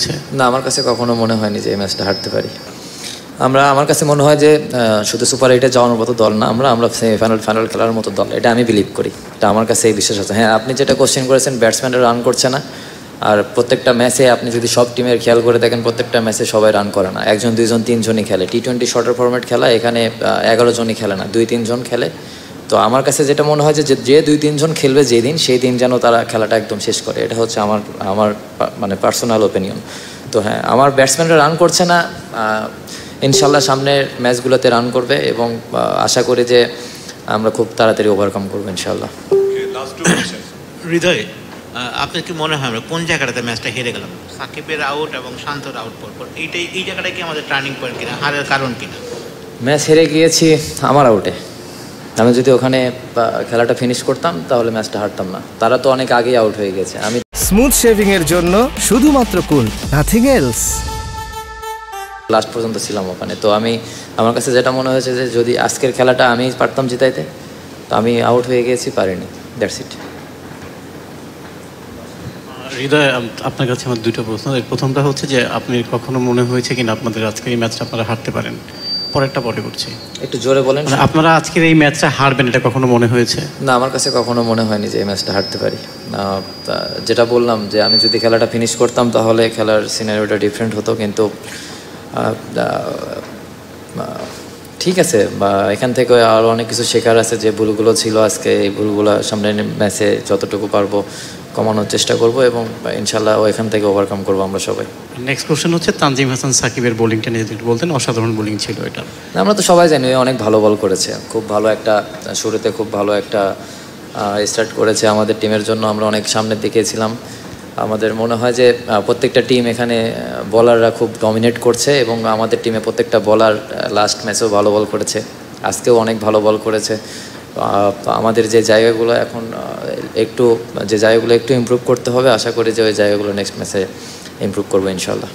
না, আমার কাছে কখনো মনে হয়নি যে এই ম্যাচটা হারতে পারি। আমার কাছে মনে হয় যে শুধু সুপার এইটে যাওয়ার মতো দল না, আমরা সেমিফাইনাল ফাইনাল খেলার মতো দল, এটা আমি বিলিভ করি। এটা আমার কাছে এই বিশ্বাস আছে। হ্যাঁ, আপনি যেটা কোশ্চেন করেছেন ব্যাটসম্যানরা রান করছে না, আর প্রত্যেকটা ম্যাচে আপনি যদি সব টিমের খেয়াল করে দেখেন প্রত্যেকটা ম্যাচে সবাই রান করে না, একজন দুইজন তিনজনই খেলে। টি-20 শর্টার ফরম্যাট খেলা, এখানে 11 জনই খেলে না, 2-3 জন খেলে। তো আমার কাছে যেটা মনে হয় যে 2-3 জন খেলবে যেদিন, সেই দিন যেন তারা খেলাটা একদম শেষ করে। এটা হচ্ছে আমার মানে পার্সোনাল ওপিনিয়ন। তো হ্যাঁ, আমার ব্যাটসম্যানরা রান করছে না, ইনশাল্লাহ সামনের ম্যাচগুলোতে রান করবে এবং আশা করি যে আমরা খুব তাড়াতাড়ি ওভারকাম করবো ইনশাল্লাহ। হৃদয়, আপনার কি মনে হয় আমরা কোন জায়গাটাতে ম্যাচটা হেরে গেলাম? সাকিবের আউট এবং শান্তর আউট পর এই জায়গাটা কি আমাদের টার্নিং পয়েন্ট কিনা, হারের কারণ কিনা? ম্যাচ হেরে গিয়েছি আমার আউটে। আমি যদি ওখানে খেলাটা ফিনিশ করতাম তাহলে ম্যাচটা হারতাম না। তারা তো অনেক আগেই আউট হয়ে গেছে। আমি স্মুথ শেভিং এর জন্য শুধুমাত্র কুল, নাথিং এলস। লাস্ট পর্যন্ত ছিলাম ওখানে। তো আমার কাছে যেটা মনে হয়েছে যে যদি আজকের খেলাটা আমি পারতাম জিতাইতে, তো আমি আউট হয়ে গিয়েছি, পারিনি, দ্যাটস ইট। হৃদয়, আপনার কাছে আমার দুটো প্রশ্ন। প্রথমটা হচ্ছে যে আপনি কখনো মনে হয়েছে কিনা আপনাদের আজকের এই ম্যাচটা আপনারা হারতে পারেন? পরেরটা পরে করছি, একটু জোরে বলেন। আপনারা আজকের এই ম্যাচটা হারবেন, এটা কখনো মনে হয়েছে? না, আমার কাছে কখনো মনে হয়নি যে এই ম্যাচটা হারতে পারি। যেটা বললাম যে আমি যদি খেলাটা ফিনিশ করতাম তাহলে খেলার সিনারিওটা ডিফারেন্ট হতো, কিন্তু ঠিক আছে, বা এখান থেকে আরও অনেক কিছু শেখার আছে। যে ভুলগুলো ছিল আজকে, এই ভুলগুলো সামনের ম্যাচে যতটুকু পারবো কমানোর চেষ্টা করব এবং ইনশাল্লাহ এখান থেকে ওভারকাম করবো আমরা সবাই। নেক্সট কোশ্চেন হচ্ছে তানজিম হাসান সাকিবের বোলিংটা নিয়ে যদি বলতেন, অসাধারণ বোলিং ছিল এটা। আমরা তো সবাই জানি অনেক ভালো বল করেছে, খুব ভালো একটা শুরুতে খুব ভালো একটা স্টার্ট করেছে আমাদের টিমের জন্য। আমরা অনেক সামনের দিকে ছিলাম। আমাদের মনে হয় যে প্রত্যেকটা টিম এখানে বলাররা খুব ডমিনেট করছে এবং আমাদের টিমে প্রত্যেকটা বলার লাস্ট ম্যাচেও ভালো বল করেছে, আজকেও অনেক ভালো বল করেছে। আমাদের যে জায়গাগুলো এখন একটু ইমপ্রুভ করতে হবে, আশা করি যে ওই জায়গাগুলো নেক্সট ম্যাচে ইমপ্রুভ করবো ইনশাল্লাহ।